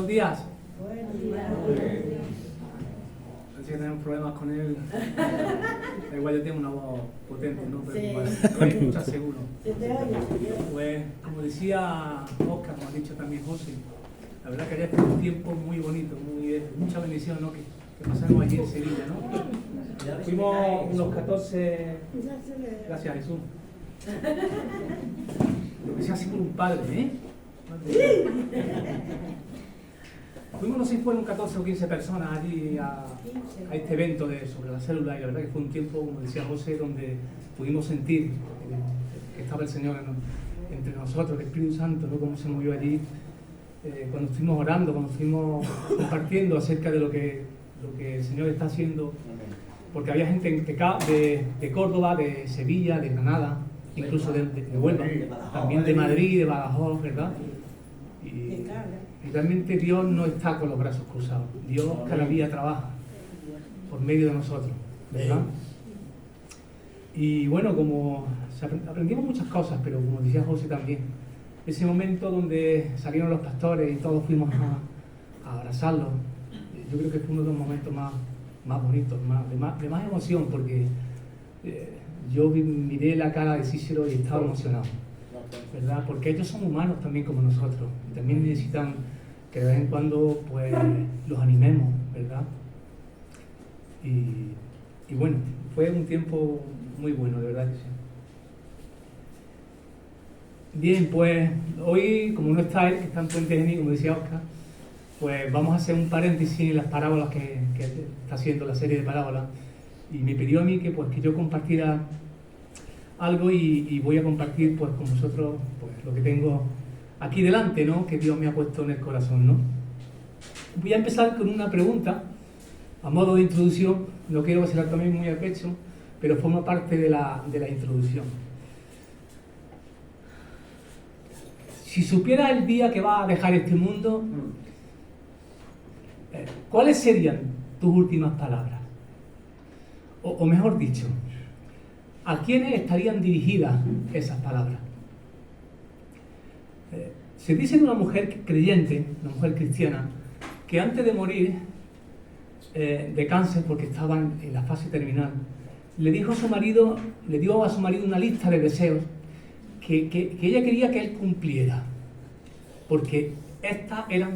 días. Buenos días. Parece que tenemos problemas con él. Da igual, yo tengo una voz potente, ¿no? Pero Sí. igual, no hay que escuchar seguro. Se te oye. Pues, como decía Oscar, como ha dicho también José, la verdad que ayer fue un tiempo muy bonito, mucha bendición, ¿no? Que pasamos allí en Sevilla, ¿no? Fuimos unos 14... Gracias, Jesús. Lo que sea así por un padre, ¿eh? Fuimos, no sé si fueron 14 o 15 personas allí a este evento sobre la célula, y la verdad que fue un tiempo, como decía José, donde pudimos sentir que estaba el Señor entre nosotros, el Espíritu Santo, ¿no? Cómo se movió allí, cuando estuvimos orando, cuando estuvimos compartiendo acerca de lo que el Señor está haciendo, porque había gente de Córdoba, de Sevilla, de Granada, incluso de Huelva, también de Madrid, de Badajoz, ¿verdad? Y realmente Dios no está con los brazos cruzados. Dios cada día trabaja por medio de nosotros, ¿verdad? Y bueno, aprendimos muchas cosas, pero como decía José también, ese momento donde salieron los pastores y todos fuimos a abrazarlos, yo creo que fue uno de los momentos más bonitos, de más emoción, porque yo miré la cara de Cícero y estaba emocionado, ¿verdad? Porque ellos son humanos también como nosotros, y también necesitan que de vez en cuando pues los animemos, ¿verdad? Y bueno, fue un tiempo muy bueno, de verdad que sí. Bien, pues hoy, como no está él, que está en Puente Genil, como decía Oscar, pues vamos a hacer un paréntesis en las parábolas que está haciendo la serie de parábolas, y me pidió a mí que yo compartiera algo, y voy a compartir pues con vosotros pues lo que tengo aquí delante, ¿no? Que Dios me ha puesto en el corazón, ¿no? Voy a empezar con una pregunta a modo de introducción. No quiero hacerla también muy al pecho, pero forma parte de la introducción. Si supieras el día que vas a dejar este mundo, ¿cuáles serían tus últimas palabras? O mejor dicho, ¿a quiénes estarían dirigidas esas palabras? Se dice de una mujer creyente, una mujer cristiana, que antes de morir de cáncer, porque estaba en la fase terminal, le dio a su marido una lista de deseos que ella quería que él cumpliera, porque estas era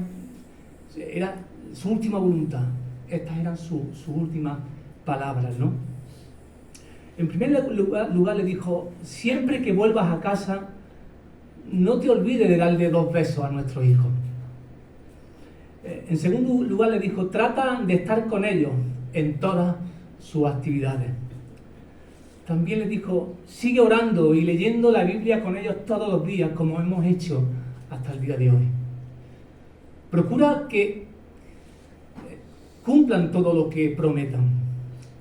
su última voluntad, estas eran sus últimas palabras, ¿no? En primer lugar le dijo: siempre que vuelvas a casa, no te olvides de darle 2 besos a nuestros hijos. En segundo lugar le dijo: trata de estar con ellos en todas sus actividades. También le dijo: sigue orando y leyendo la Biblia con ellos todos los días, como hemos hecho hasta el día de hoy. Procura que cumplan todo lo que prometan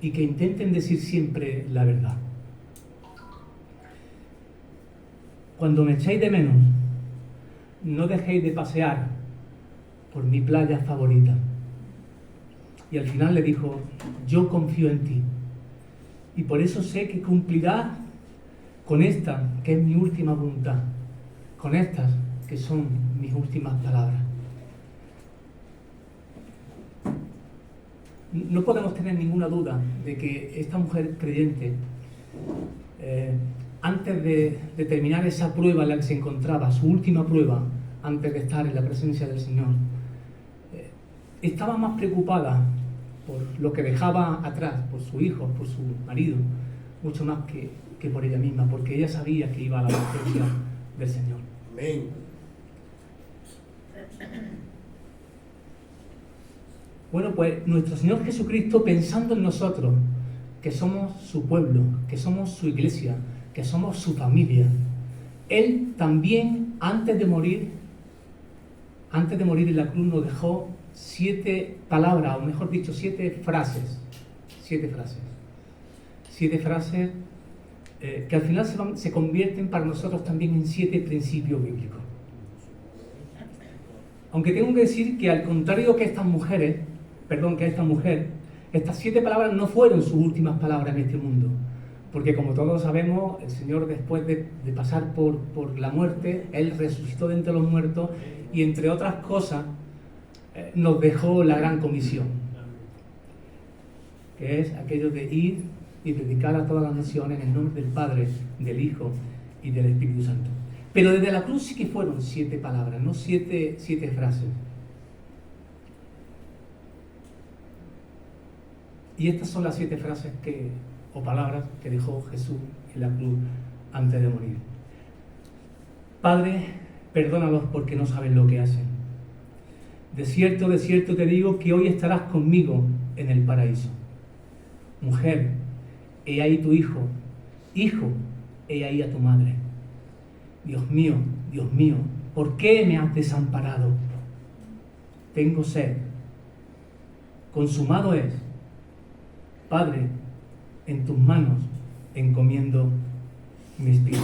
y que intenten decir siempre la verdad. Cuando me echéis de menos, no dejéis de pasear por mi playa favorita. Y al final le dijo: yo confío en ti, y por eso sé que cumplirás con esta, que es mi última voluntad, con estas, que son mis últimas palabras. No podemos tener ninguna duda de que esta mujer creyente, antes de terminar esa prueba en la que se encontraba, su última prueba, antes de estar en la presencia del Señor, estaba más preocupada por lo que dejaba atrás, por su hijo, por su marido, mucho más que por ella misma, porque ella sabía que iba a la presencia del Señor. Amén. Bueno, pues nuestro Señor Jesucristo, pensando en nosotros, que somos su pueblo, que somos su iglesia, que somos su familia, Él también, antes de morir en la cruz, nos dejó 7 palabras, o mejor dicho, 7 frases. 7 frases que al final se convierten para nosotros también en 7 principios bíblicos. Aunque tengo que decir que, al contrario que esta mujer, estas 7 palabras no fueron sus últimas palabras en este mundo. Porque, como todos sabemos, el Señor, después de pasar por la muerte, Él resucitó de entre los muertos, y entre otras cosas, nos dejó la gran comisión, que es aquello de ir y predicar a todas las naciones en el nombre del Padre, del Hijo y del Espíritu Santo. Pero desde la cruz sí que fueron 7 palabras, no 7 frases. Y estas son las 7 frases o palabras que dejó Jesús en la cruz antes de morir. Padre, perdónalos porque no saben lo que hacen. De cierto te digo que hoy estarás conmigo en el paraíso. Mujer, he ahí tu hijo. Hijo, he ahí a tu madre. Dios mío, ¿por qué me has desamparado? Tengo sed. Consumado es. Padre, en tus manos encomiendo mi espíritu.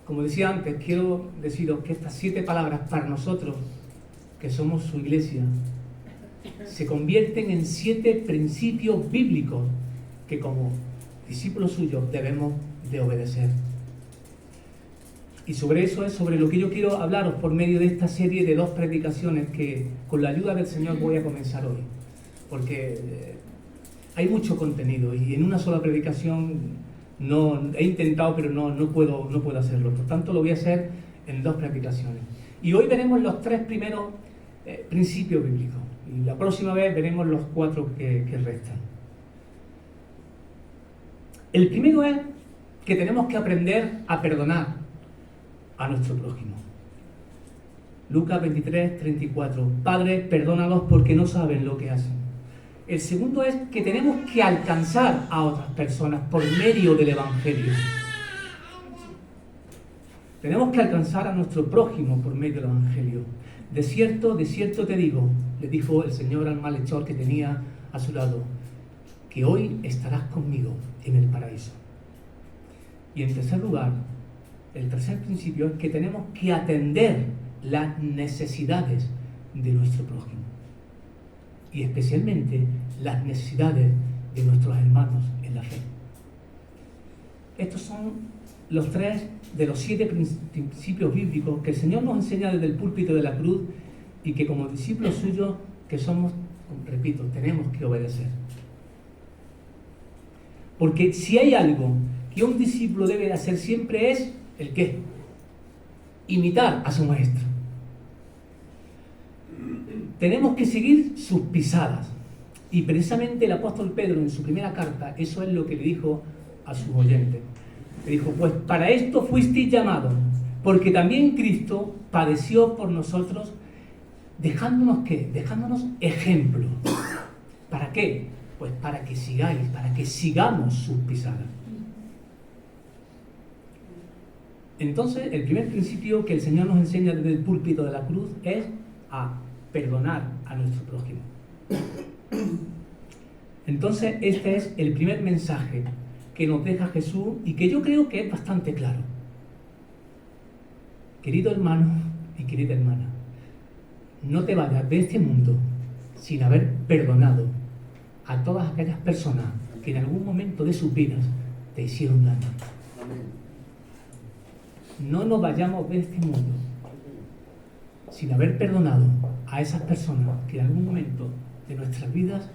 Como decía antes, quiero deciros que estas 7 palabras para nosotros, que somos su iglesia, se convierten en 7 principios bíblicos que como discípulos suyos debemos de obedecer. Y sobre eso es sobre lo que yo quiero hablaros por medio de esta serie de 2 predicaciones que con la ayuda del Señor voy a comenzar hoy. Porque hay mucho contenido y en una sola predicación no he intentado, pero no puedo hacerlo. Por tanto, lo voy a hacer en 2 predicaciones. Y hoy veremos los 3 primeros principios bíblicos. Y la próxima vez veremos los 4 que restan. El primero es que tenemos que aprender a perdonar a nuestro prójimo. Lucas 23, 34. Padre, perdónalos porque no saben lo que hacen. El segundo es que tenemos que alcanzar a otras personas por medio del Evangelio. Tenemos que alcanzar a nuestro prójimo por medio del Evangelio. De cierto te digo, le dijo el Señor al malhechor que tenía a su lado, que hoy estarás conmigo en el paraíso. Y en tercer lugar, el tercer principio es que tenemos que atender las necesidades de nuestro prójimo. Y especialmente las necesidades de nuestros hermanos en la fe. Estos son los 3 de los 7 principios bíblicos que el Señor nos enseña desde el púlpito de la cruz y que como discípulos suyos que somos, repito, tenemos que obedecer. Porque si hay algo que un discípulo debe de hacer siempre es ¿el qué? Imitar a su maestro. Tenemos que seguir sus pisadas. Y precisamente el apóstol Pedro en su primera carta, eso es lo que le dijo a sus oyentes. Le dijo, pues para esto fuisteis llamados, porque también Cristo padeció por nosotros, dejándonos ¿qué? Dejándonos ejemplo. ¿Para qué? Pues para que sigáis, para que sigamos sus pisadas. Entonces, el primer principio que el Señor nos enseña desde el púlpito de la cruz es a perdonar a nuestro prójimo. Entonces, este es el primer mensaje que nos deja Jesús y que yo creo que es bastante claro. Querido hermano y querida hermana, no te vayas de este mundo sin haber perdonado a todas aquellas personas que en algún momento de sus vidas te hicieron daño. No nos vayamos de este mundo sin haber perdonado a esas personas que en algún momento de nuestras vidas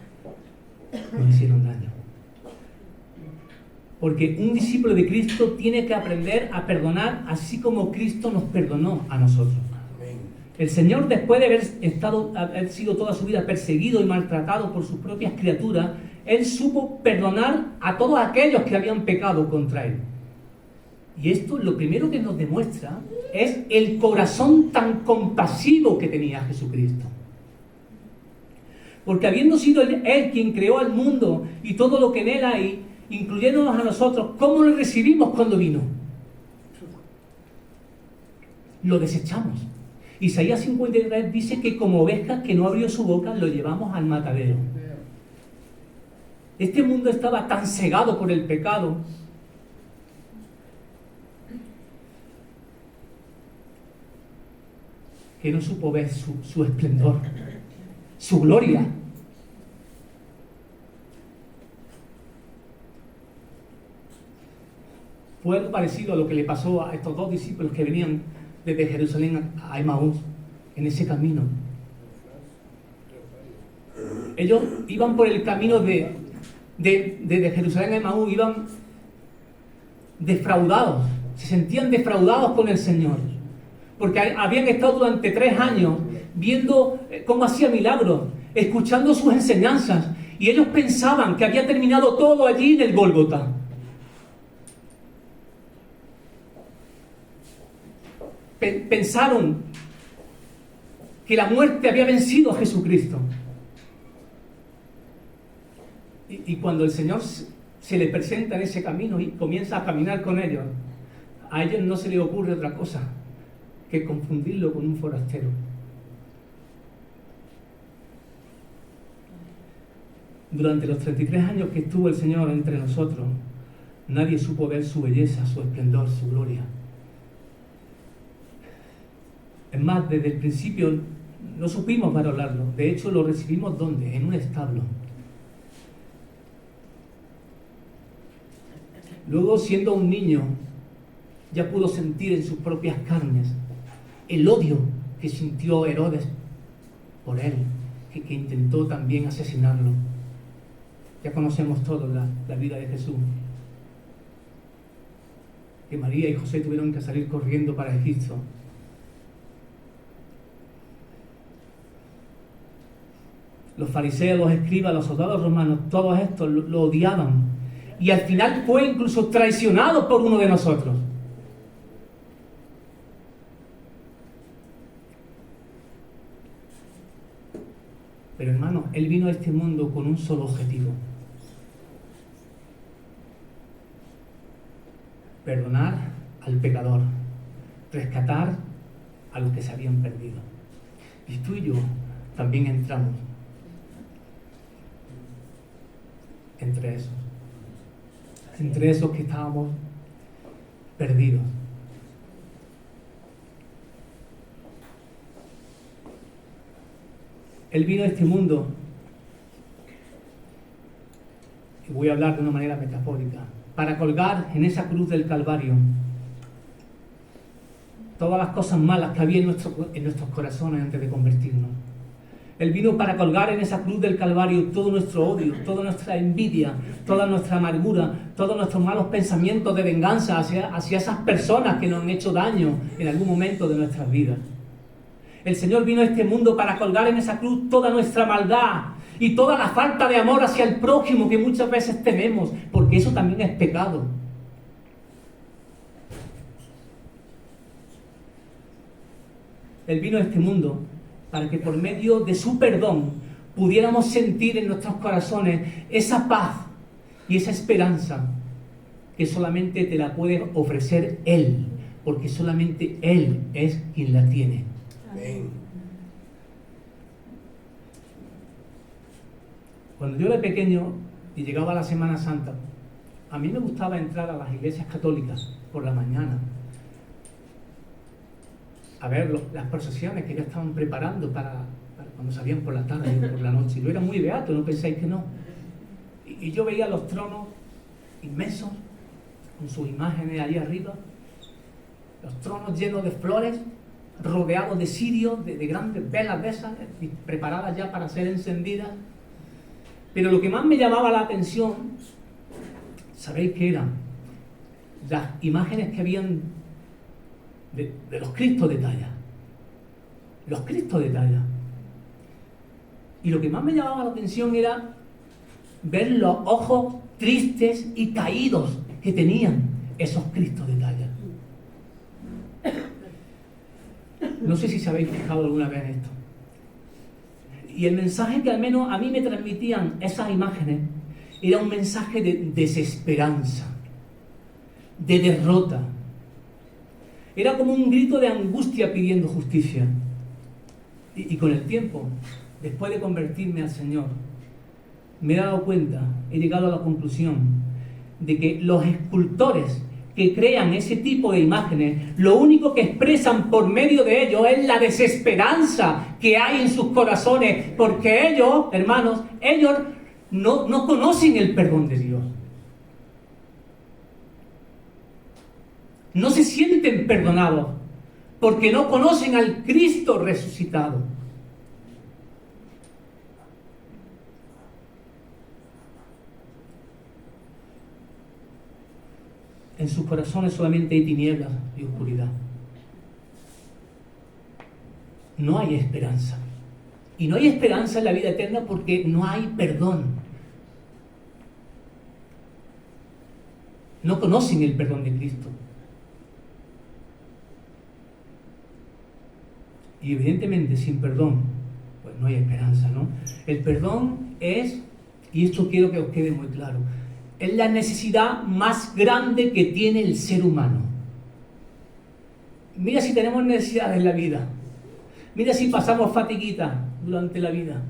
nos hicieron daño. Porque un discípulo de Cristo tiene que aprender a perdonar así como Cristo nos perdonó a nosotros. El Señor, después de haber sido toda su vida perseguido y maltratado por sus propias criaturas, Él supo perdonar a todos aquellos que habían pecado contra Él. Y esto lo primero que nos demuestra es el corazón tan compasivo que tenía Jesucristo. Porque habiendo sido Él quien creó al mundo y todo lo que en Él hay, incluyéndonos a nosotros, ¿cómo lo recibimos cuando vino? Lo desechamos. Isaías 53 dice que como ovejas que no abrió su boca, lo llevamos al matadero. Este mundo estaba tan cegado por el pecado que no supo ver su esplendor, su gloria. Fue algo parecido a lo que le pasó a estos 2 discípulos que venían desde Jerusalén a Emaús. en ese camino. Ellos iban por el camino de Jerusalén a Emaús, iban defraudados, se sentían defraudados con el Señor, porque habían estado durante 3 años viendo cómo hacía milagros, escuchando sus enseñanzas, y ellos pensaban que había terminado todo allí en el Gólgota. Pensaron que la muerte había vencido a Jesucristo. Y cuando el Señor se le presenta en ese camino y comienza a caminar con ellos, a ellos no se les ocurre otra cosa que confundirlo con un forastero. Durante los 33 años que estuvo el Señor entre nosotros, nadie supo ver su belleza, su esplendor, su gloria. Es más, desde el principio no supimos valorarlo. De hecho, lo recibimos ¿dónde? En un establo. Luego, siendo un niño, ya pudo sentir en sus propias carnes el odio que sintió Herodes por él, que intentó también asesinarlo. Ya conocemos todos la vida de Jesús. Que María y José tuvieron que salir corriendo para Egipto. Los fariseos, los escribas, los soldados romanos, todos estos lo odiaban. Y al final fue incluso traicionado por uno de nosotros. Pero hermano, Él vino a este mundo con un solo objetivo: perdonar al pecador, rescatar a los que se habían perdido. Y tú y yo también entramos entre esos que estábamos perdidos. Él vino a este mundo, y voy a hablar de una manera metafórica, para colgar en esa cruz del Calvario todas las cosas malas que había en nuestros corazones antes de convertirnos. Él vino para colgar en esa cruz del Calvario todo nuestro odio, toda nuestra envidia, toda nuestra amargura, todos nuestros malos pensamientos de venganza hacia esas personas que nos han hecho daño en algún momento de nuestras vidas. El Señor vino a este mundo para colgar en esa cruz toda nuestra maldad y toda la falta de amor hacia el prójimo que muchas veces tenemos, porque eso también es pecado. Él vino a este mundo para que por medio de su perdón pudiéramos sentir en nuestros corazones esa paz y esa esperanza que solamente te la puede ofrecer Él, porque solamente Él es quien la tiene. Amén. Cuando yo era pequeño y llegaba la Semana Santa, a mí me gustaba entrar a las iglesias católicas por la mañana a ver las procesiones que ya estaban preparando para cuando salían por la tarde o por la noche. Yo era muy beato, no pensáis que no. Y yo veía los tronos inmensos, con sus imágenes ahí arriba, los tronos llenos de flores, rodeados de cirios, de grandes velas de esas, preparadas ya para ser encendidas. Pero lo que más me llamaba la atención, ¿sabéis qué eran? Las imágenes que habían de los Cristos de talla. Los Cristos de talla. Y lo que más me llamaba la atención era ver los ojos tristes y caídos que tenían esos Cristos de talla. No sé si se habéis fijado alguna vez en esto. Y el mensaje que al menos a mí me transmitían esas imágenes era un mensaje de desesperanza, de derrota. Era como un grito de angustia pidiendo justicia. Y con el tiempo, después de convertirme al Señor, me he dado cuenta, he llegado a la conclusión de que los escultores que crean ese tipo de imágenes, lo único que expresan por medio de ellos es la desesperanza que hay en sus corazones, porque ellos, hermanos, ellos no conocen el perdón de Dios. No se sienten perdonados porque no conocen al Cristo resucitado. En sus corazones solamente hay tinieblas y oscuridad. No hay esperanza. Y no hay esperanza en la vida eterna porque no hay perdón. No conocen el perdón de Cristo. Y evidentemente sin perdón, pues no hay esperanza, ¿no? El perdón es, y esto quiero que os quede muy claro, es la necesidad más grande que tiene el ser humano. Mira si tenemos necesidades en la vida. Mira si pasamos fatiguitas durante la vida.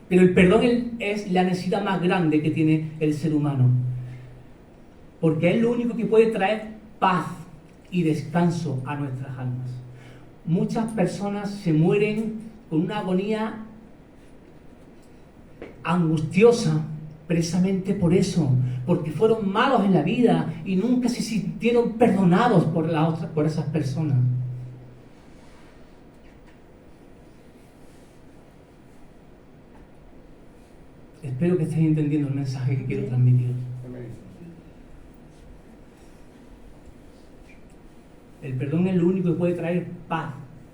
Pero el perdón es la necesidad más grande que tiene el ser humano. Porque es lo único que puede traer paz y descanso a nuestras almas. Muchas personas se mueren con una agonía angustiosa precisamente por eso, porque fueron malos en la vida y nunca se sintieron perdonados por esas personas. Espero que estéis entendiendo el mensaje que quiero transmitir. El perdón es lo único que puede traer paz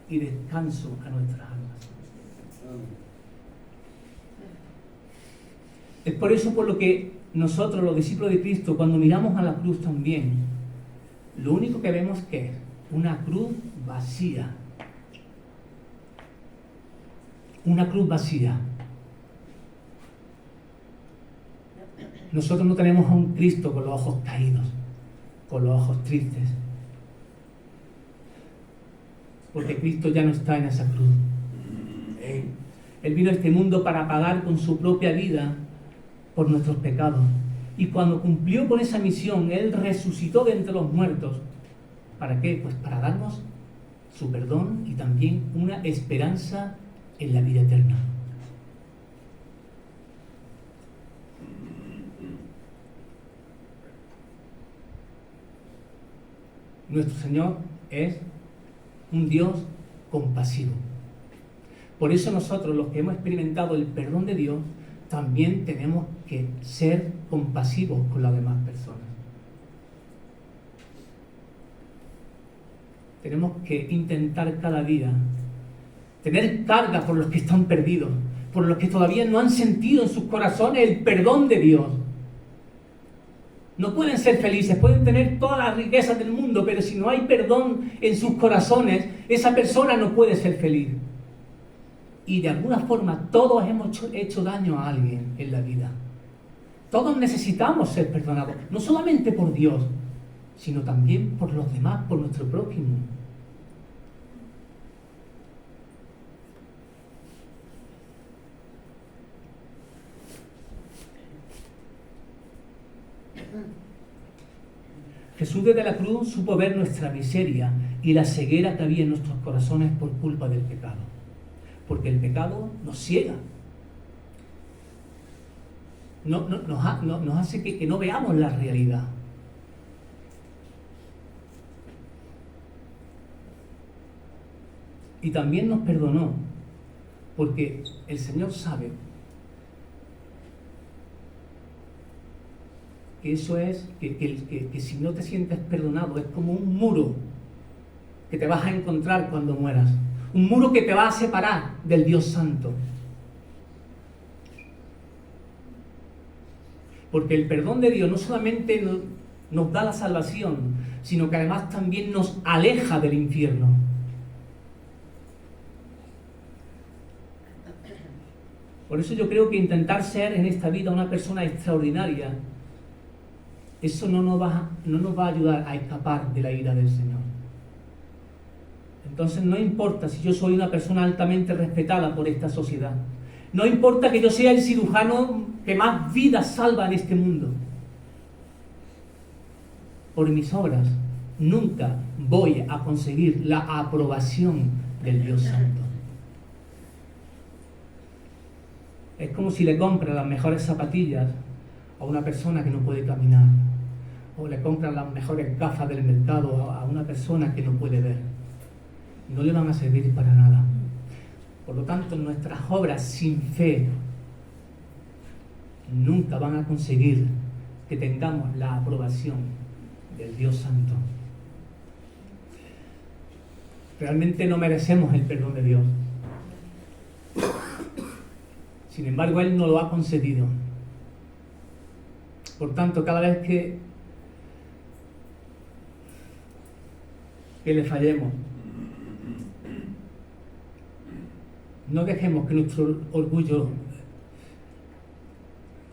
y descanso a nuestras almas. Es por eso por lo que nosotros, los discípulos de Cristo, cuando miramos a la cruz también, lo único que vemos que es una cruz vacía. Una cruz vacía. Nosotros no tenemos a un Cristo con los ojos caídos, con los ojos tristes. Porque Cristo ya no está en esa cruz. Él vino a este mundo para pagar con su propia vida por nuestros pecados. Y cuando cumplió con esa misión, Él resucitó de entre los muertos. ¿Para qué? Pues para darnos su perdón y también una esperanza en la vida eterna. Nuestro Señor es un Dios compasivo. Por eso nosotros, los que hemos experimentado el perdón de Dios, también tenemos que ser compasivos con las demás personas. Tenemos que intentar cada día tener carga por los que están perdidos, por los que todavía no han sentido en sus corazones el perdón de Dios. No pueden ser felices, pueden tener todas las riquezas del mundo, pero si no hay perdón en sus corazones, esa persona no puede ser feliz. Y de alguna forma todos hemos hecho daño a alguien en la vida. Todos necesitamos ser perdonados, no solamente por Dios, sino también por los demás, por nuestro prójimo. Jesús desde la cruz supo ver nuestra miseria y la ceguera que había en nuestros corazones por culpa del pecado. Porque el pecado nos ciega. Nos hace que no veamos la realidad. Y también nos perdonó, porque el Señor sabe que eso es, que si no te sientes perdonado es como un muro que te vas a encontrar cuando mueras. Un muro que te va a separar del Dios Santo. Porque el perdón de Dios no solamente nos da la salvación, sino que además también nos aleja del infierno. Por eso yo creo que intentar ser en esta vida una persona extraordinaria, eso no nos va a ayudar a escapar de la ira del Señor. Entonces no importa si yo soy una persona altamente respetada por esta sociedad. No importa que yo sea el cirujano que más vidas salva en este mundo. Por mis obras nunca voy a conseguir la aprobación del Dios Santo. Es como si le compras las mejores zapatillas a una persona que no puede caminar. o le compran las mejores gafas del mercado a una persona que no puede ver. No le van a servir para nada. Por lo tanto, nuestras obras sin fe nunca van a conseguir que tengamos la aprobación del Dios Santo. Realmente no merecemos el perdón de Dios. Sin embargo, Él nos lo ha concedido. Por tanto, cada vez que le fallemos, no dejemos que nuestro orgullo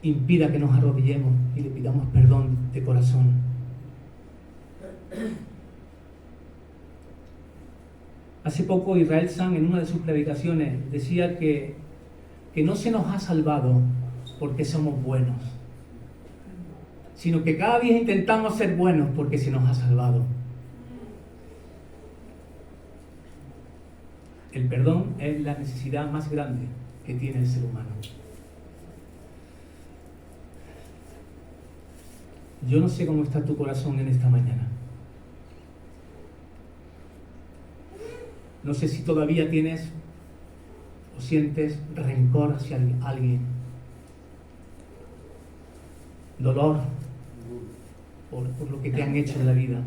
impida que nos arrodillemos y le pidamos perdón de corazón. Hace poco Israel San, en una de sus predicaciones, decía que no se nos ha salvado porque somos buenos, sino que cada día intentamos ser buenos porque se nos ha salvado. El perdón es la necesidad más grande que tiene el ser humano. Yo no sé cómo está tu corazón en esta mañana. No sé si todavía tienes o sientes rencor hacia alguien, dolor por lo que te han hecho en la vida.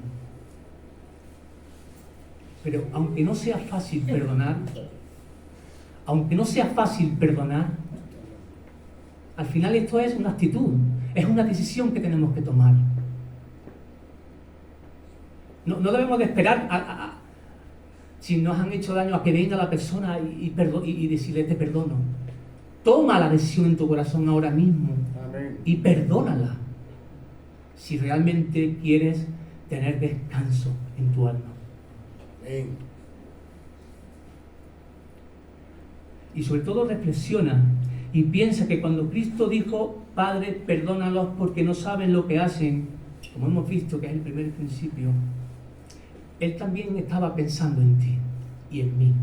Pero aunque no sea fácil perdonar, al final esto es una actitud, es una decisión que tenemos que tomar. No debemos de esperar si nos han hecho daño a que venga la persona y decirle te perdono. Toma la decisión en tu corazón ahora mismo. Amén. Y perdónala si realmente quieres tener descanso en tu alma. Amén. Y sobre todo reflexiona y piensa que cuando Cristo dijo Padre, perdónalos porque no saben lo que hacen, como hemos visto que es el primer principio, Él también estaba pensando en ti y en mí.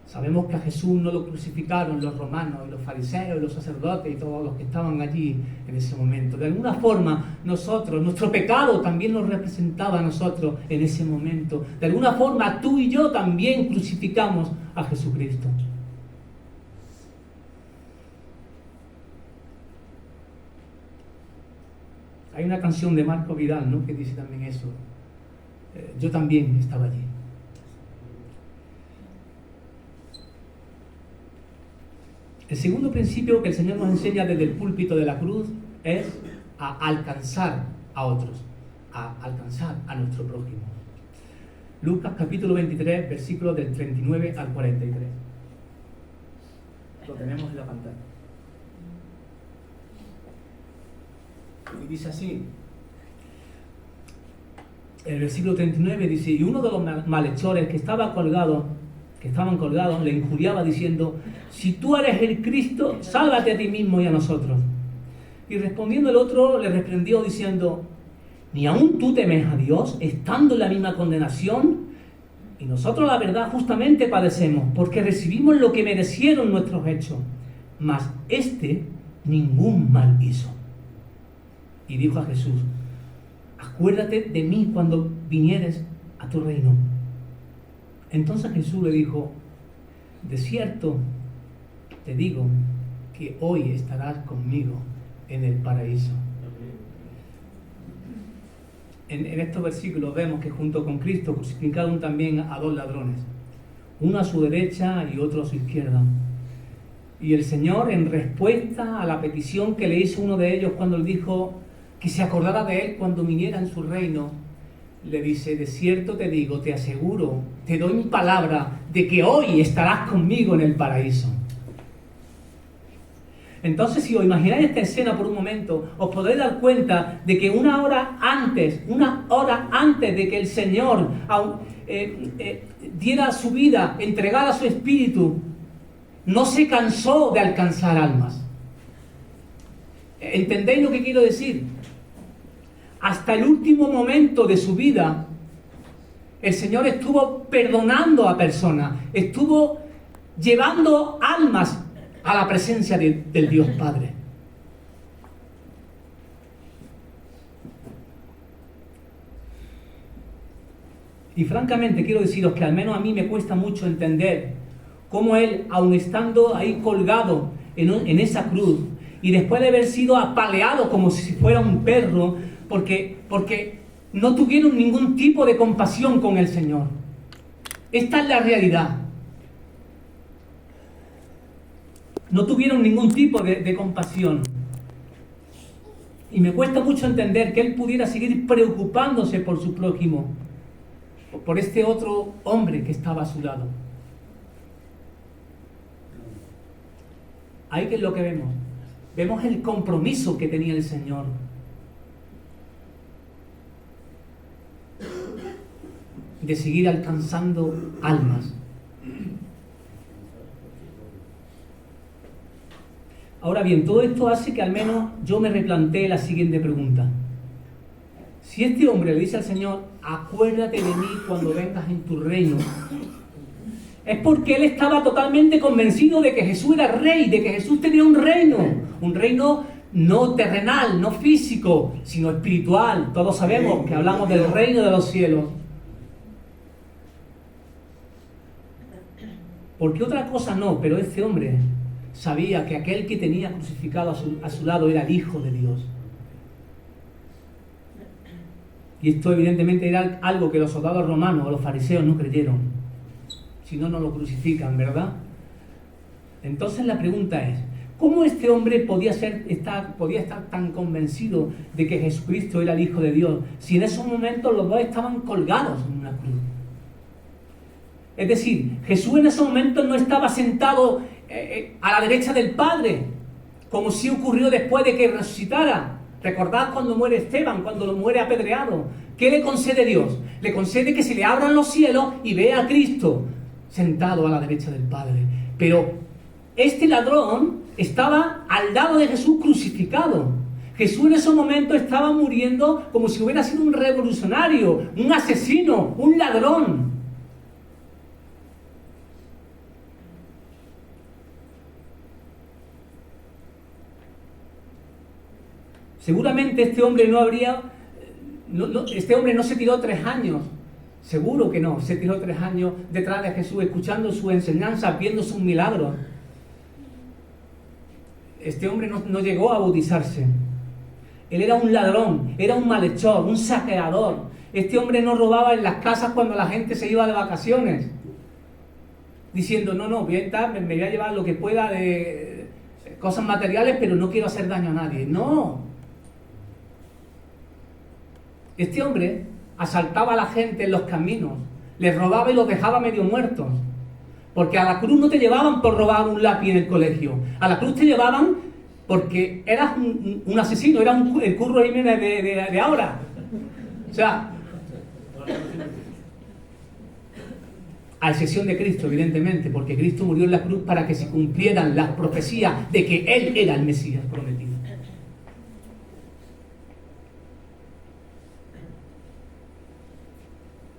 Sabemos que a Jesús no lo crucificaron los romanos, y los fariseos, y los sacerdotes y todos los que estaban allí en ese momento. De alguna forma, nuestro pecado también nos representaba a nosotros en ese momento. De alguna forma, tú y yo también crucificamos a Jesucristo. Hay una canción de Marco Vidal, ¿no?, que dice también eso. Yo también estaba allí. El segundo principio que el Señor nos enseña desde el púlpito de la cruz es a alcanzar a otros, a alcanzar a nuestro prójimo. Lucas capítulo 23, versículos del 39 al 43. Lo tenemos en la pantalla. Y dice así, el versículo 39 dice, y uno de los malhechores que estaban colgados le injuriaba diciendo, si tú eres el Cristo, sálvate a ti mismo y a nosotros. Y respondiendo el otro le reprendió diciendo, ¿ni aún tú temes a Dios, estando en la misma condenación? Y nosotros la verdad justamente padecemos, porque recibimos lo que merecieron nuestros hechos, mas este ningún mal hizo. Y dijo a Jesús, acuérdate de mí cuando vinieres a tu reino. Entonces Jesús le dijo, de cierto te digo que hoy estarás conmigo en el paraíso. En estos versículos vemos que junto con Cristo crucificaron también a dos ladrones, uno a su derecha y otro a su izquierda. Y el Señor, en respuesta a la petición que le hizo uno de ellos cuando le dijo que se acordara de él cuando viniera en su reino, le dice, de cierto te digo, te aseguro, te doy mi palabra de que hoy estarás conmigo en el paraíso. Entonces, si os imagináis esta escena por un momento, os podréis dar cuenta de que una hora antes de que el Señor diera su vida, entregara su espíritu, no se cansó de alcanzar almas. ¿Entendéis lo que quiero decir? Hasta el último momento de su vida, el Señor estuvo perdonando a personas, estuvo llevando almas a la presencia del Dios Padre. Y francamente quiero deciros que al menos a mí me cuesta mucho entender cómo él, aun estando ahí colgado en esa cruz, y después de haber sido apaleado como si fuera un perro, porque no tuvieron ningún tipo de compasión con el Señor. Esta es la realidad. No tuvieron ningún tipo de compasión. Y me cuesta mucho entender que él pudiera seguir preocupándose por su prójimo, por este otro hombre que estaba a su lado. Ahí que es lo que vemos. Vemos el compromiso que tenía el Señor. De seguir alcanzando almas. Ahora bien, todo esto hace que al menos yo me replantee la siguiente pregunta. Si este hombre le dice al Señor, acuérdate de mí cuando vengas en tu reino, es porque él estaba totalmente convencido de que Jesús era rey, de que Jesús tenía un reino no terrenal, no físico, sino espiritual. Todos sabemos que hablamos del reino de los cielos. Porque otra cosa no, pero este hombre sabía que aquel que tenía crucificado a su lado era el Hijo de Dios. Y esto evidentemente era algo que los soldados romanos o los fariseos no creyeron. Si no, no lo crucifican, ¿verdad? Entonces la pregunta es, ¿cómo este hombre podía estar tan convencido de que Jesucristo era el Hijo de Dios, si en esos momentos los dos estaban colgados en una cruz? Es decir, Jesús en esos momentos no estaba sentado a la derecha del Padre, como sí ocurrió después de que resucitara. Recordad cuando muere Esteban, cuando lo muere apedreado. ¿Qué le concede Dios? Le concede que se le abran los cielos y vea a Cristo sentado a la derecha del Padre. Pero este ladrón estaba al lado de Jesús crucificado. Jesús en ese momento estaba muriendo como si hubiera sido un revolucionario, un asesino, un ladrón. Seguramente este hombre no se tiró 3 años. Seguro que no, se tiró 3 años detrás de Jesús, escuchando su enseñanza, viendo sus milagros. Este hombre no llegó a bautizarse. Él era un ladrón, era un malhechor, un saqueador. Este hombre no robaba en las casas cuando la gente se iba de vacaciones, diciendo, no, me voy a llevar lo que pueda de cosas materiales, pero no quiero hacer daño a nadie. No. Este hombre asaltaba a la gente en los caminos, les robaba y los dejaba medio muertos. Porque a la cruz no te llevaban por robar un lápiz en el colegio. A la cruz te llevaban porque eras un asesino, eras el Curro Jiménez de ahora. O sea, a excepción de Cristo, evidentemente, porque Cristo murió en la cruz para que se cumplieran las profecías de que Él era el Mesías prometido.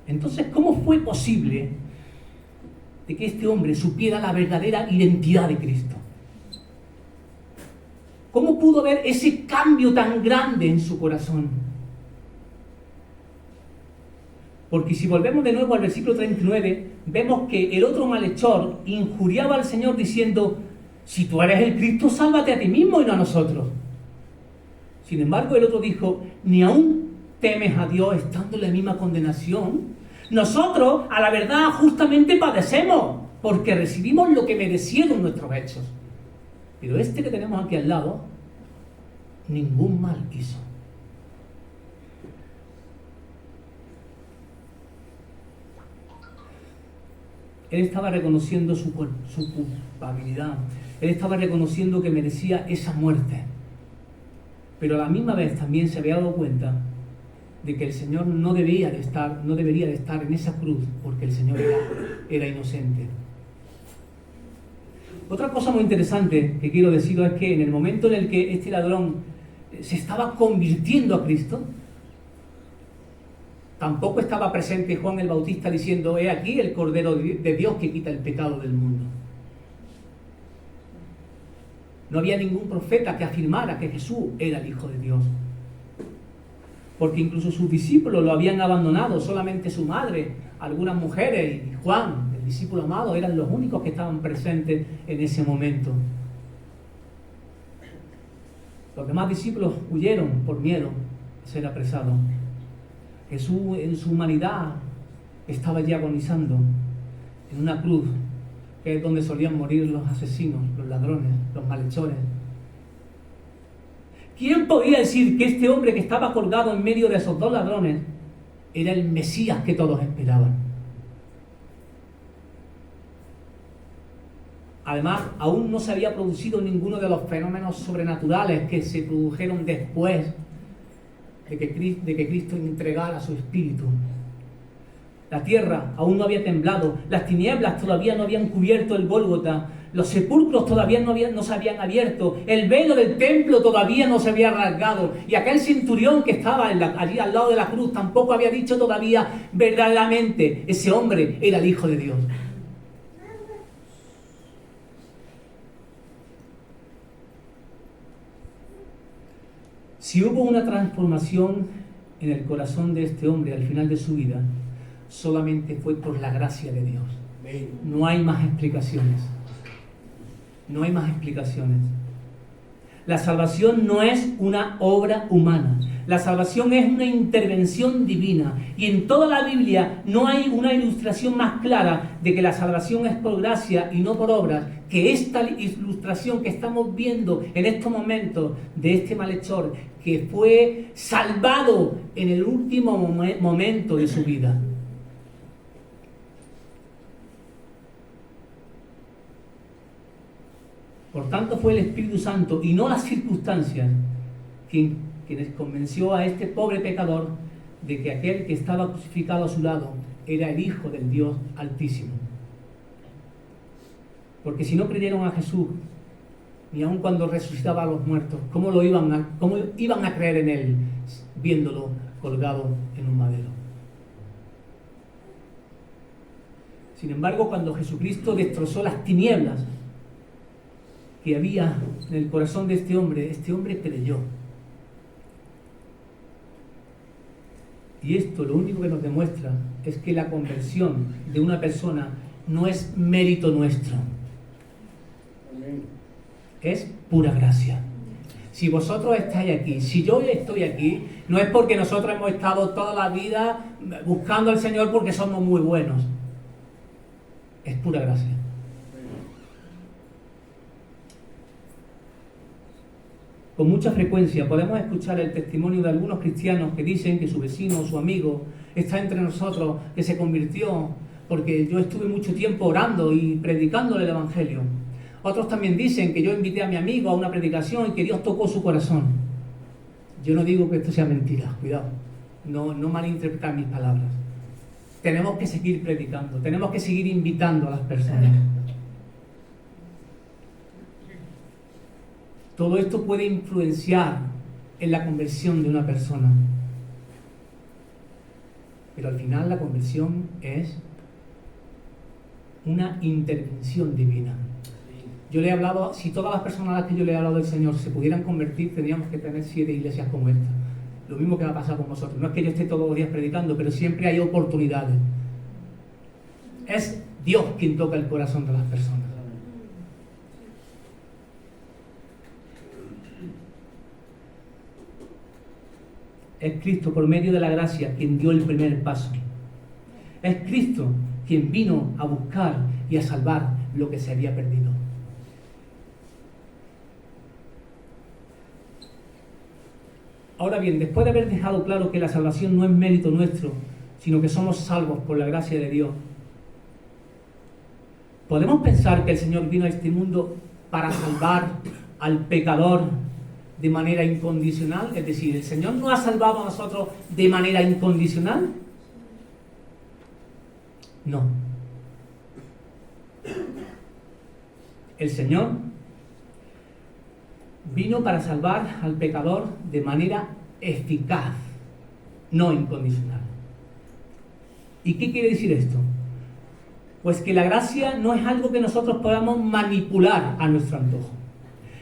Entonces, ¿cómo fue posible de que este hombre supiera la verdadera identidad de Cristo? ¿Cómo pudo haber ese cambio tan grande en su corazón? Porque si volvemos de nuevo al versículo 39, vemos que el otro malhechor injuriaba al Señor diciendo, si tú eres el Cristo, sálvate a ti mismo y no a nosotros. Sin embargo, el otro dijo, ¿ni aún temes a Dios estando en la misma condenación? Nosotros, a la verdad, justamente padecemos, porque recibimos lo que merecieron nuestros hechos. Pero este que tenemos aquí al lado, ningún mal quiso. Él estaba reconociendo su culpabilidad. Él estaba reconociendo que merecía esa muerte. Pero a la misma vez también se había dado cuenta de que el Señor no debería de estar en esa cruz, porque el Señor era inocente. Otra cosa muy interesante que quiero deciros es que en el momento en el que este ladrón se estaba convirtiendo a Cristo, tampoco estaba presente Juan el Bautista diciendo, he aquí el Cordero de Dios que quita el pecado del mundo. No había ningún profeta que afirmara que Jesús era el Hijo de Dios. Porque incluso sus discípulos lo habían abandonado, solamente su madre algunas mujeres y Juan, el discípulo amado, eran los únicos que estaban presentes en ese momento. Los demás discípulos huyeron por miedo a ser apresados. Jesús en su humanidad estaba ya agonizando en una cruz, que es donde solían morir los asesinos, los ladrones, los malhechores. ¿Quién podía decir que este hombre que estaba colgado en medio de esos dos ladrones era el Mesías que todos esperaban? Además, aún no se había producido ninguno de los fenómenos sobrenaturales que se produjeron después de que Cristo entregara su espíritu. La tierra aún no había temblado, las tinieblas todavía no habían cubierto el Gólgota, los sepulcros todavía no se habían abierto, el velo del templo todavía no se había rasgado, y aquel centurión que estaba allí al lado de la cruz tampoco había dicho todavía verdaderamente ese hombre era el Hijo de Dios. Si hubo una transformación en el corazón de este hombre al final de su vida, solamente fue por la gracia de Dios. No hay más explicaciones. No hay más explicaciones. La salvación no es una obra humana. La salvación es una intervención divina. Y en toda la Biblia no hay una ilustración más clara de que la salvación es por gracia y no por obras, que esta ilustración que estamos viendo en estos momentos de este malhechor que fue salvado en el último momento de su vida. Por tanto, fue el Espíritu Santo y no las circunstancias quienes convenció a este pobre pecador de que aquel que estaba crucificado a su lado era el Hijo del Dios Altísimo. Porque si no creyeron a Jesús, ni aun cuando resucitaba a los muertos, ¿cómo iban a creer en Él viéndolo colgado en un madero? Sin embargo, cuando Jesucristo destrozó las tinieblas que había en el corazón de este hombre creyó. Y esto lo único que nos demuestra es que la conversión de una persona no es mérito nuestro. Es pura gracia. Si vosotros estáis aquí, si yo estoy aquí, no es porque nosotros hemos estado toda la vida buscando al Señor porque somos muy buenos. Es pura gracia. Con mucha frecuencia podemos escuchar el testimonio de algunos cristianos que dicen que su vecino o su amigo está entre nosotros, que se convirtió porque yo estuve mucho tiempo orando y predicándole el Evangelio. Otros también dicen que yo invité a mi amigo a una predicación y que Dios tocó su corazón. Yo no digo que esto sea mentira, cuidado, no malinterpretar mis palabras. Tenemos que seguir predicando, tenemos que seguir invitando a las personas. Todo esto puede influenciar en la conversión de una persona. Pero al final la conversión es una intervención divina. Yo le he hablado, si todas las personas a las que yo le he hablado del Señor se pudieran convertir, tendríamos que tener 7 iglesias como esta. Lo mismo que va a pasar con vosotros. No es que yo esté todos los días predicando, pero siempre hay oportunidades. Es Dios quien toca el corazón de las personas. Es Cristo, por medio de la gracia, quien dio el primer paso. Es Cristo quien vino a buscar y a salvar lo que se había perdido. Ahora bien, después de haber dejado claro que la salvación no es mérito nuestro, sino que somos salvos por la gracia de Dios, ¿podemos pensar que el Señor vino a este mundo para salvar al pecador de manera incondicional? Es decir, ¿el Señor nos ha salvado a nosotros de manera incondicional? No. El Señor vino para salvar al pecador de manera eficaz, no incondicional. ¿Y qué quiere decir esto? Pues que la gracia no es algo que nosotros podamos manipular a nuestro antojo.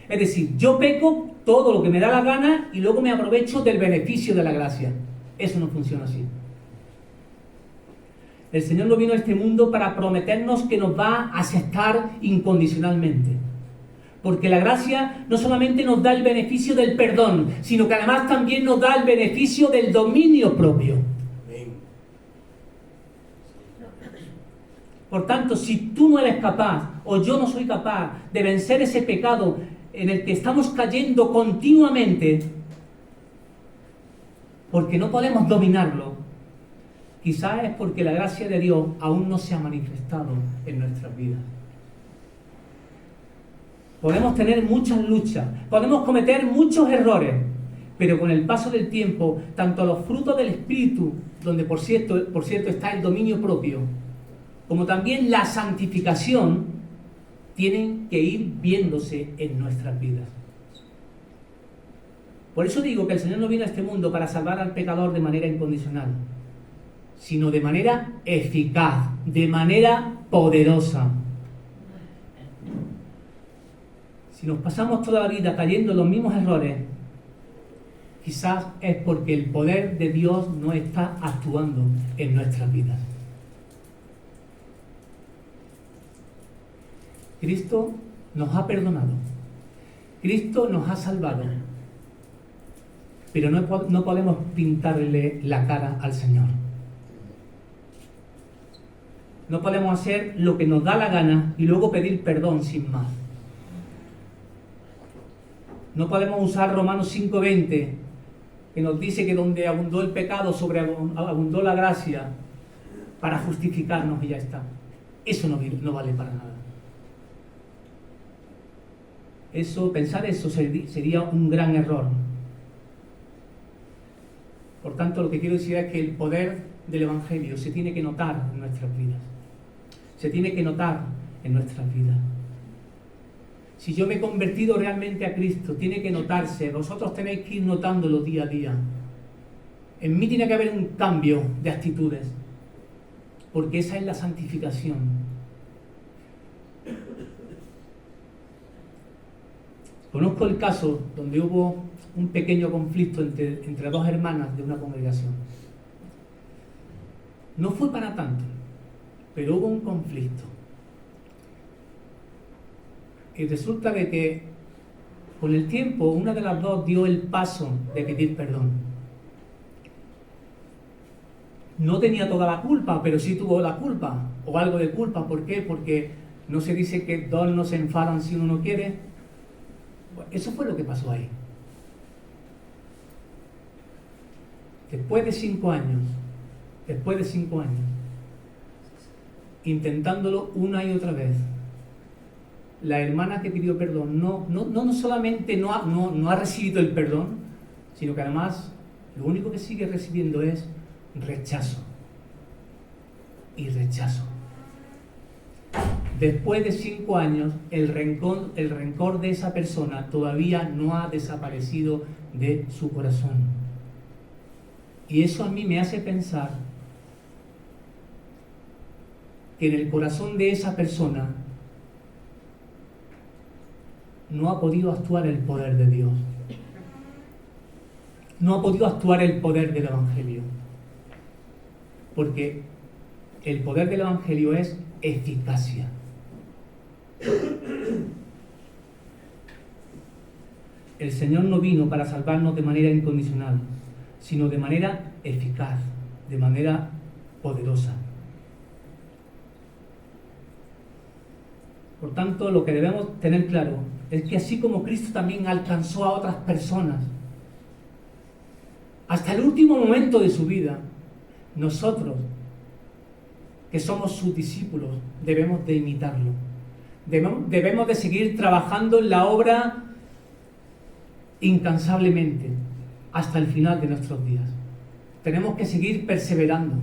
Es decir, yo peco todo lo que me da la gana y luego me aprovecho del beneficio de la gracia. Eso no funciona así. El Señor no vino a este mundo para prometernos que nos va a aceptar incondicionalmente. Porque la gracia no solamente nos da el beneficio del perdón, sino que además también nos da el beneficio del dominio propio. Por tanto, si tú no eres capaz, o yo no soy capaz de vencer ese pecado en el que estamos cayendo continuamente, porque no podemos dominarlo, quizás es porque la gracia de Dios aún no se ha manifestado en nuestras vidas. Podemos tener muchas luchas, podemos cometer muchos errores, pero con el paso del tiempo, tanto los frutos del Espíritu, donde por cierto está el dominio propio, como también la santificación, tienen que ir viéndose en nuestras vidas. Por eso digo que el Señor no vino a este mundo para salvar al pecador de manera incondicional, sino de manera eficaz, de manera poderosa. Si nos pasamos toda la vida cayendo en los mismos errores, quizás es porque el poder de Dios no está actuando en nuestras vidas. Cristo nos ha perdonado, Cristo nos ha salvado, pero no podemos pintarle la cara al Señor. No podemos hacer lo que nos da la gana y luego pedir perdón sin más. No podemos usar Romanos 5:20, que nos dice que donde abundó el pecado, sobreabundó la gracia, para justificarnos y ya está. Eso no vale para nada. Pensar eso sería un gran error. Por tanto, lo que quiero decir es que el poder del Evangelio se tiene que notar en nuestras vidas. Se tiene que notar en nuestras vidas. Si yo me he convertido realmente a Cristo, tiene que notarse. Vosotros tenéis que ir notándolo día a día. En mí tiene que haber un cambio de actitudes, porque esa es la santificación. Conozco el caso donde hubo un pequeño conflicto entre dos hermanas de una congregación. No fue para tanto, pero hubo un conflicto. Y resulta de que con el tiempo una de las dos dio el paso de pedir perdón. No tenía toda la culpa, pero sí tuvo la culpa, o algo de culpa. ¿Por qué? Porque no se dice que dos no se enfadan si uno no quiere. Eso fue lo que pasó ahí. Después de 5 años, intentándolo una y otra vez, la hermana que pidió perdón no solamente no ha recibido el perdón, sino que además lo único que sigue recibiendo es rechazo y rechazo. Después de 5 años, el rencor de esa persona todavía no ha desaparecido de su corazón. Y eso a mí me hace pensar que en el corazón de esa persona no ha podido actuar el poder de Dios. No ha podido actuar el poder del Evangelio. Porque el poder del Evangelio es eficacia. El Señor no vino para salvarnos de manera incondicional, sino de manera eficaz, de manera poderosa. Por tanto, lo que debemos tener claro es que así como Cristo también alcanzó a otras personas hasta el último momento de su vida, nosotros, que somos sus discípulos, debemos de imitarlo. Debemos de seguir trabajando en la obra incansablemente hasta el final de nuestros días. Tenemos que seguir perseverando,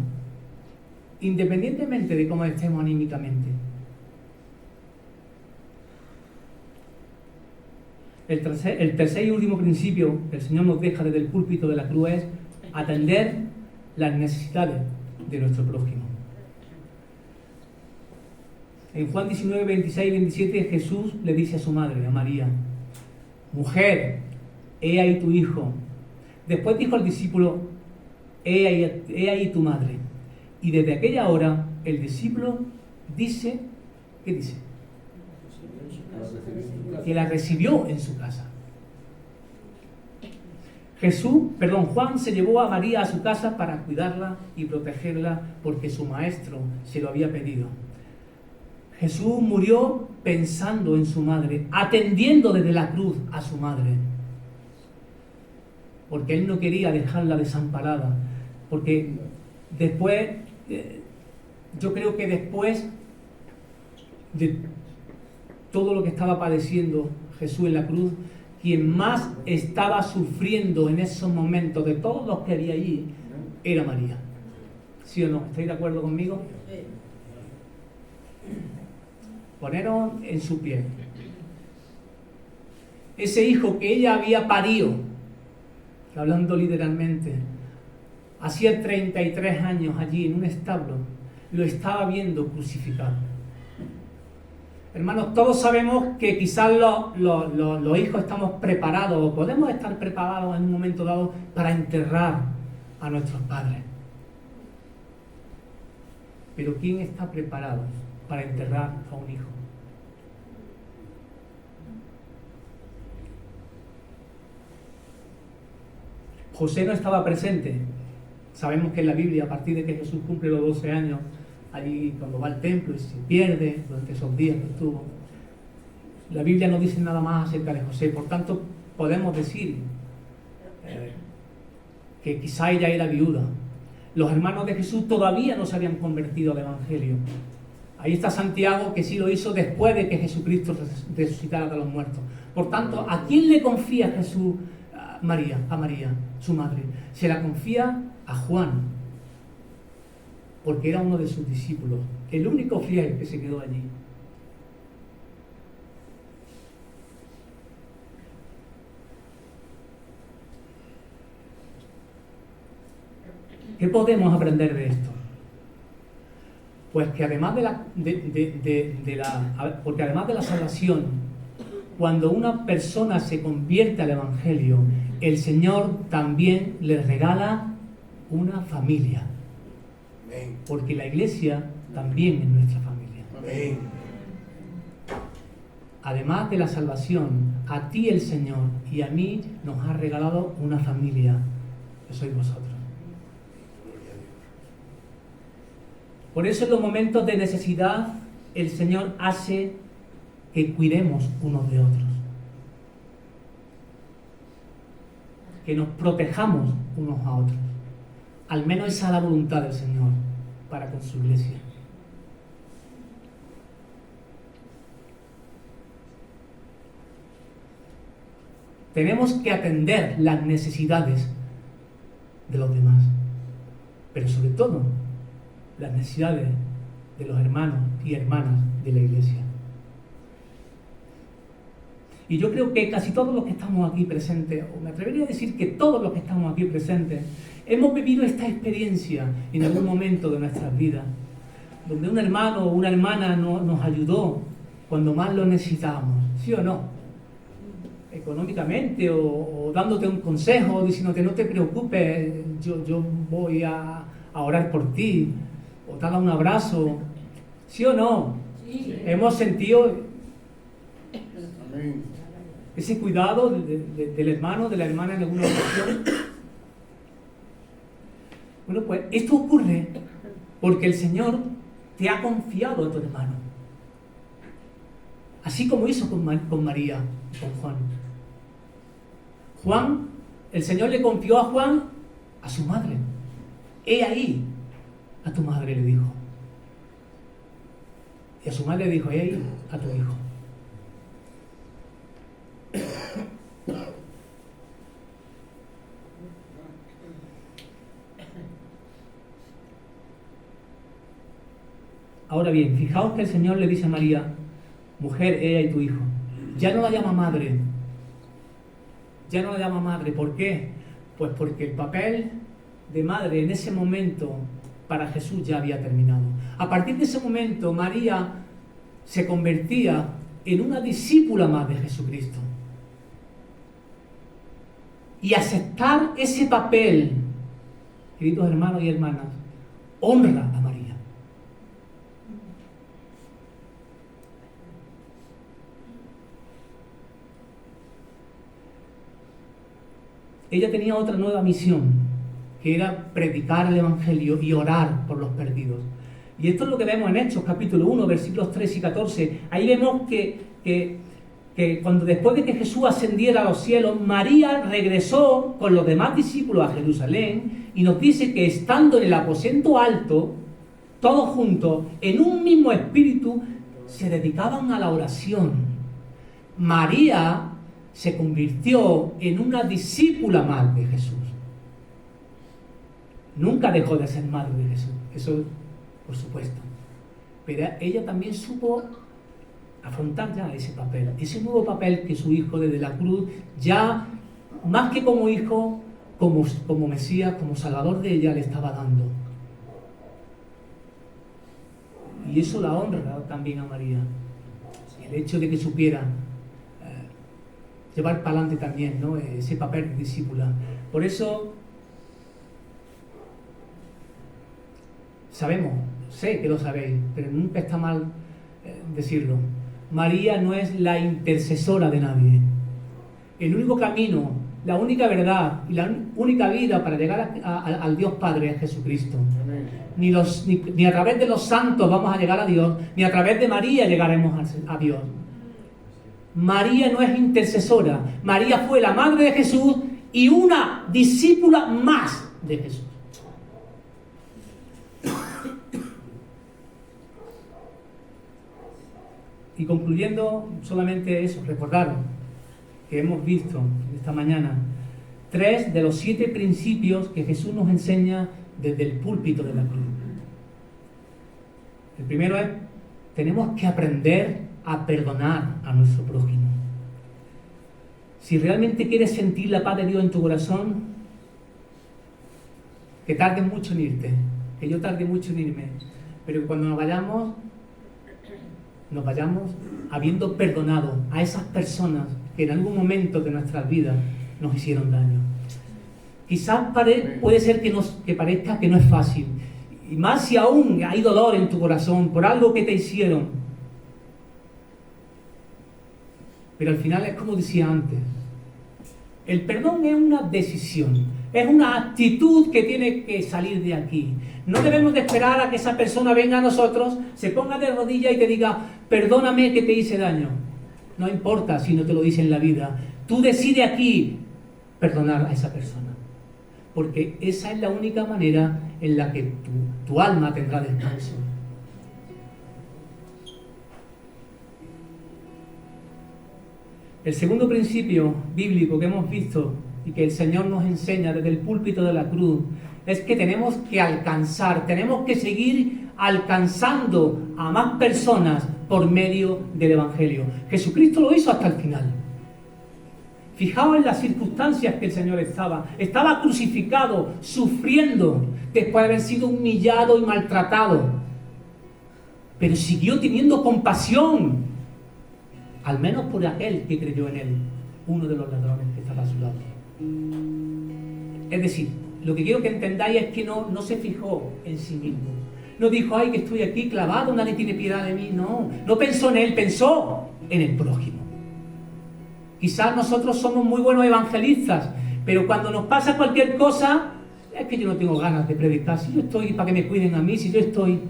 independientemente de cómo estemos anímicamente. El tercer y último principio que el Señor nos deja desde el púlpito de la cruz es atender las necesidades de nuestro prójimo. En Juan 19, 26 y 27 Jesús le dice a su madre, a María: mujer, he ahí tu hijo. Después dijo al discípulo: he ahí tu madre. Y desde aquella hora el discípulo dice, ¿qué dice? Que la recibió en su casa. Juan se llevó a María a su casa para cuidarla y protegerla porque su maestro se lo había pedido. Jesús murió pensando en su madre, atendiendo desde la cruz a su madre, porque él no quería dejarla desamparada, porque después, yo creo que después de todo lo que estaba padeciendo Jesús en la cruz, quien más estaba sufriendo en esos momentos de todos los que había allí era María. ¿Sí o no? ¿Estáis de acuerdo conmigo? Poneros en su pie. Ese hijo que ella había parido, hablando literalmente, hacía 33 años allí en un establo, lo estaba viendo crucificado. Hermanos, todos sabemos que quizás los hijos estamos preparados, o podemos estar preparados en un momento dado para enterrar a nuestros padres. Pero ¿quién está preparado para enterrar a un hijo? José no estaba presente. Sabemos que en la Biblia, a partir de que Jesús cumple los 12 años, allí cuando va al templo y se pierde durante esos días que estuvo, la Biblia no dice nada más acerca de José. Por tanto, podemos decir que quizá ella era viuda. Los hermanos de Jesús todavía no se habían convertido al Evangelio. Ahí está Santiago, que sí lo hizo después de que Jesucristo resucitara de los muertos. Por tanto, ¿a quién le confía Jesús a María, su madre? Se la confía a Juan, porque era uno de sus discípulos, el único fiel que se quedó allí. ¿Qué podemos aprender de esto? Pues que además porque además de la salvación, cuando una persona se convierte al Evangelio, el Señor también le regala una familia. Porque la iglesia también es nuestra familia. Amén. Además de la salvación, a ti el Señor y a mí nos ha regalado una familia, que sois vosotros. Por eso en los momentos de necesidad el Señor hace que cuidemos unos de otros, que nos protejamos unos a otros. Al menos esa es la voluntad del Señor para con su iglesia. Tenemos que atender las necesidades de los demás, pero sobre todo las necesidades de los hermanos y hermanas de la iglesia. Y yo creo que casi todos los que estamos aquí presentes, o me atrevería a decir que todos los que estamos aquí presentes, hemos vivido esta experiencia en algún momento de nuestras vidas, donde un hermano o una hermana nos ayudó cuando más lo necesitábamos, ¿sí o no? Económicamente o dándote un consejo, diciéndote no te preocupes, yo voy a orar por ti, o te da un abrazo, ¿sí o no? Sí. Hemos sentido ese cuidado del hermano, de la hermana en alguna ocasión. Bueno, pues esto ocurre porque el Señor te ha confiado a tu hermano, así como hizo con María y con Juan. El Señor le confió a Juan a su madre. He ahí a tu madre, le dijo. Y a su madre le dijo, he ahí a tu hijo. Ahora bien, fijaos que el Señor le dice a María, mujer, he ahí tu hijo. Ya no la llama madre. Ya no la llama madre. ¿Por qué? Pues porque el papel de madre en ese momento para Jesús ya había terminado. A partir de ese momento, María se convertía en una discípula más de Jesucristo. Y aceptar ese papel, queridos hermanos y hermanas, honra a María. Ella tenía otra nueva misión, que era predicar el Evangelio y orar por los perdidos. Y esto es lo que vemos en Hechos, capítulo 1, versículos 3 y 14. Ahí vemos que cuando después de que Jesús ascendiera a los cielos, María regresó con los demás discípulos a Jerusalén y nos dice que estando en el aposento alto, todos juntos, en un mismo espíritu, se dedicaban a la oración. María se convirtió en una discípula más de Jesús. Nunca dejó de ser madre de Jesús, eso por supuesto. Pero ella también supo afrontar ya ese papel, ese nuevo papel que su hijo desde la cruz, ya más que como hijo, como Mesías, como Salvador de ella, le estaba dando. Y eso la honra también a María. El hecho de que supiera llevar para adelante también, ¿no?, ese papel de discípula. Por eso sé que lo sabéis, pero nunca está mal decirlo. María no es la intercesora de nadie. El único camino, la única verdad y la única vida para llegar al Dios Padre es Jesucristo. Ni a través de los santos vamos a llegar a Dios, ni a través de María llegaremos a Dios. María no es intercesora. María fue la madre de Jesús y una discípula más de Jesús. Y concluyendo, solamente eso, recordaros que hemos visto esta mañana 3 de los 7 principios que Jesús nos enseña desde el púlpito de la cruz. El primero es, tenemos que aprender a perdonar a nuestro prójimo. Si realmente quieres sentir la paz de Dios en tu corazón, que tardes mucho en irte, que yo tarde mucho en irme, pero que cuando nos vayamos habiendo perdonado a esas personas que en algún momento de nuestras vidas nos hicieron daño. Quizás puede ser que parezca que no es fácil, y más si aún hay dolor en tu corazón por algo que te hicieron. Pero al final es como decía antes, el perdón es una decisión, es una actitud que tiene que salir de aquí. No debemos de esperar a que esa persona venga a nosotros, se ponga de rodillas y te diga, perdóname que te hice daño. No importa si no te lo dice en la vida. Tú decides aquí perdonar a esa persona. Porque esa es la única manera en la que tu alma tendrá descanso. El segundo principio bíblico que hemos visto y que el Señor nos enseña desde el púlpito de la cruz es que tenemos que alcanzar, tenemos que seguir alcanzando a más personas por medio del Evangelio. Jesucristo lo hizo hasta el final. Fijaos en las circunstancias que el Señor estaba crucificado, sufriendo, después de haber sido humillado y maltratado, pero siguió teniendo compasión, al menos por aquel que creyó en él, uno de los ladrones que estaba a su lado. Es decir, lo que quiero que entendáis es que no se fijó en sí mismo. No dijo, ay, que estoy aquí clavado, nadie tiene piedad de mí. No pensó en él, pensó en el prójimo. Quizás nosotros somos muy buenos evangelistas, pero cuando nos pasa cualquier cosa, es que yo no tengo ganas de predicar. Si yo estoy para que me cuiden a mí, si yo estoy...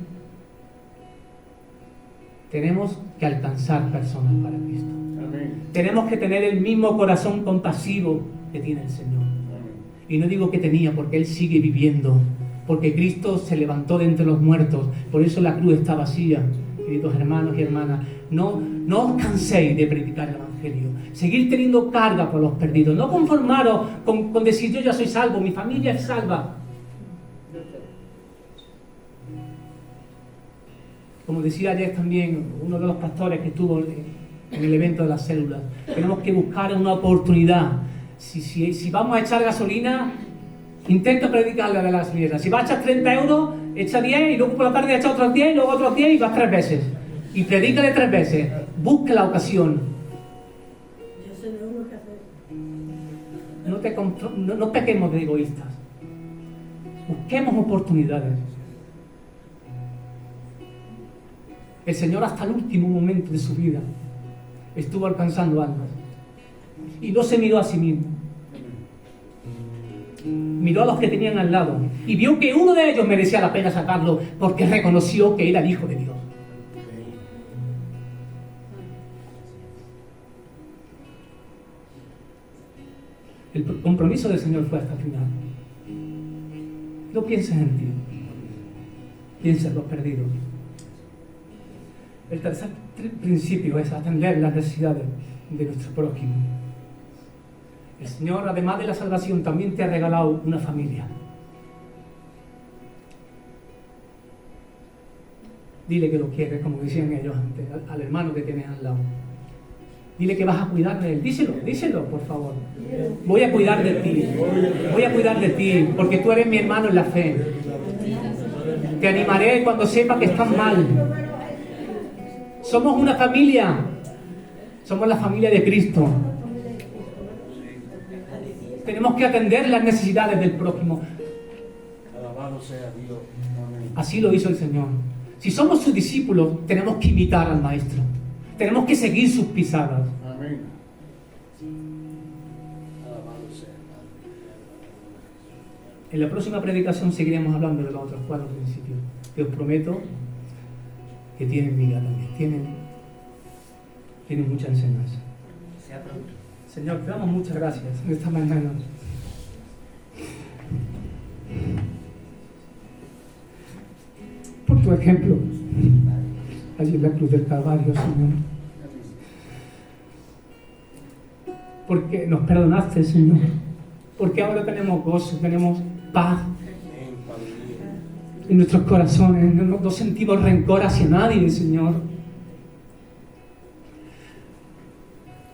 Tenemos que alcanzar personas para Cristo. Amén. Tenemos que tener el mismo corazón compasivo que tiene el Señor. Amén. Y no digo que tenía, porque Él sigue viviendo, porque Cristo se levantó de entre los muertos, por eso la cruz está vacía. Queridos hermanos y hermanas, no os canséis de predicar el Evangelio. Seguir teniendo carga por los perdidos. No conformaros con decir yo ya soy salvo, mi familia es salva. Como decía ayer también uno de los pastores que estuvo en el evento de las células, tenemos que buscar una oportunidad. Si vamos a echar gasolina, intenta predicarle a la gasolina. Si vas a echar 30 euros, echa 10 y luego por la tarde echa otros 10 y luego otros 10 y vas 3 veces. Y predícale 3 veces. Busca la ocasión. Yo sé de uno que hacer. No pequemos de egoístas. Busquemos oportunidades. El Señor hasta el último momento de su vida estuvo alcanzando almas. Y no se miró a sí mismo. Miró a los que tenían al lado y vio que uno de ellos merecía la pena sacarlo porque reconoció que era el Hijo de Dios. El compromiso del Señor fue hasta el final. No pienses en ti, piensa en los perdidos. El tercer principio es atender las necesidades de nuestro prójimo. El Señor, además de la salvación, también te ha regalado una familia. Dile que lo quieres, como decían ellos antes, al hermano que tienes al lado. Dile que vas a cuidar de él. Díselo, por favor. Voy a cuidar de ti, porque tú eres mi hermano en la fe. Te animaré cuando sepa que estás mal. Somos una familia. Somos la familia de Cristo. Tenemos que atender las necesidades del prójimo. Alabado sea Dios. Amén. Así lo hizo el Señor. Si somos sus discípulos, tenemos que imitar al Maestro. Tenemos que seguir sus pisadas. Amén. Alabado sea. En la próxima predicación seguiremos hablando de los otros 4 principios. Que os prometo que tienen vida también. Tienen mucha enseñanza. Sea pronto. Señor, te damos muchas gracias en esta mañana. Por tu ejemplo, allí en la cruz del Calvario, Señor. Porque nos perdonaste, Señor. Porque ahora tenemos gozo, tenemos paz en nuestros corazones. No sentimos rencor hacia nadie, Señor.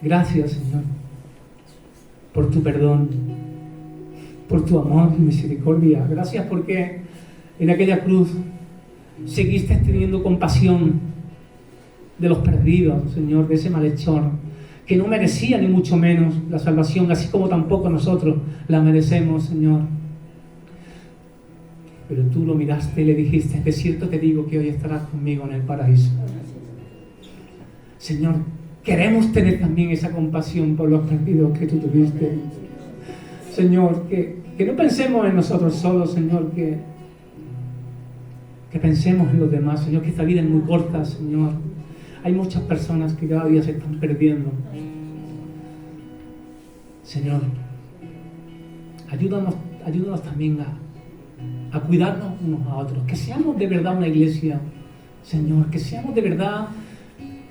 Gracias, Señor, por tu perdón, por tu amor y misericordia. Gracias porque en aquella cruz seguiste teniendo compasión de los perdidos, Señor, de ese malhechor que no merecía ni mucho menos la salvación, así como tampoco nosotros la merecemos, Señor. Pero tú lo miraste y le dijiste: de cierto te digo que hoy estarás conmigo en el paraíso. Señor, queremos tener también esa compasión por los perdidos que tú tuviste. Señor, que no pensemos en nosotros solos, Señor, que pensemos en los demás, Señor, que esta vida es muy corta, Señor. Hay muchas personas que cada día se están perdiendo. Señor, ayúdanos también a cuidarnos unos a otros. Que seamos de verdad una iglesia, Señor, que seamos de verdad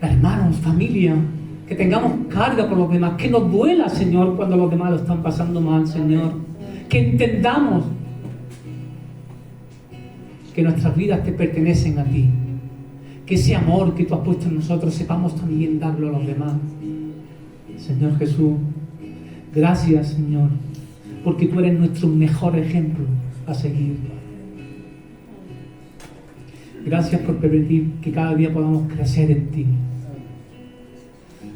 hermanos, familia, que tengamos carga por los demás, que nos duela, Señor, cuando los demás lo están pasando mal, Señor. Que entendamos que nuestras vidas te pertenecen a ti. Que ese amor que tú has puesto en nosotros sepamos también darlo a los demás. Señor Jesús, gracias, Señor, porque tú eres nuestro mejor ejemplo a seguir. Gracias por permitir que cada día podamos crecer en ti.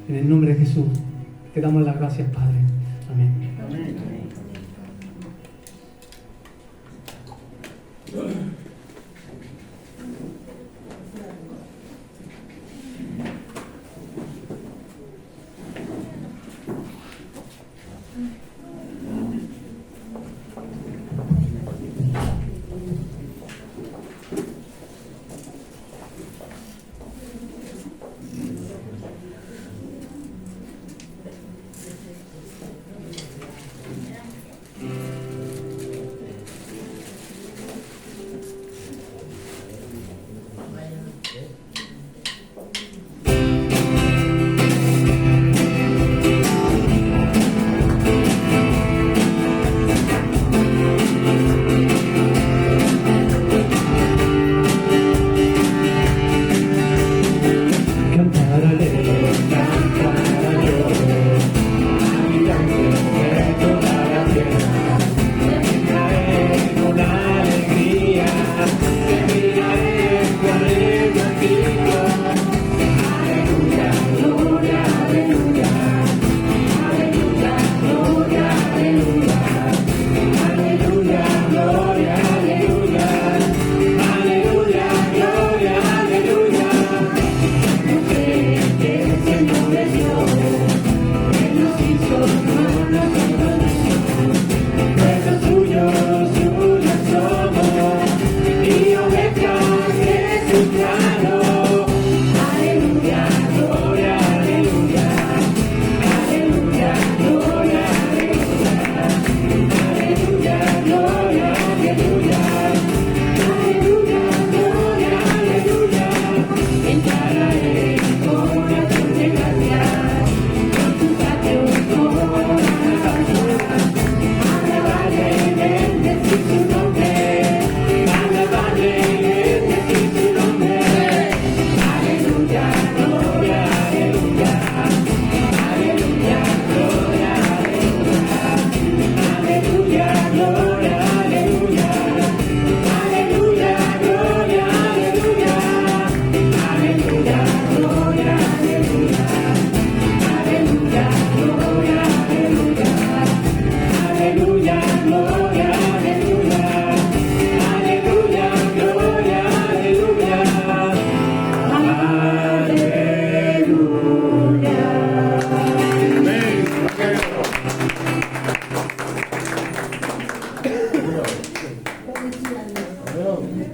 En el nombre de Jesús, te damos las gracias, Padre. Amén. Amén.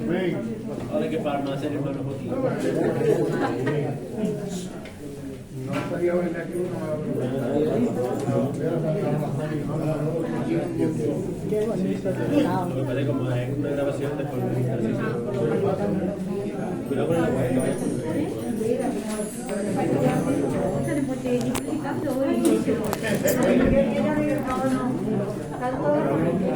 Ahora que para no hacer hermano poquito. No estaría bien aquí Qué bonito. Me parece como es una grabación de por cuidado con la huella. Tanto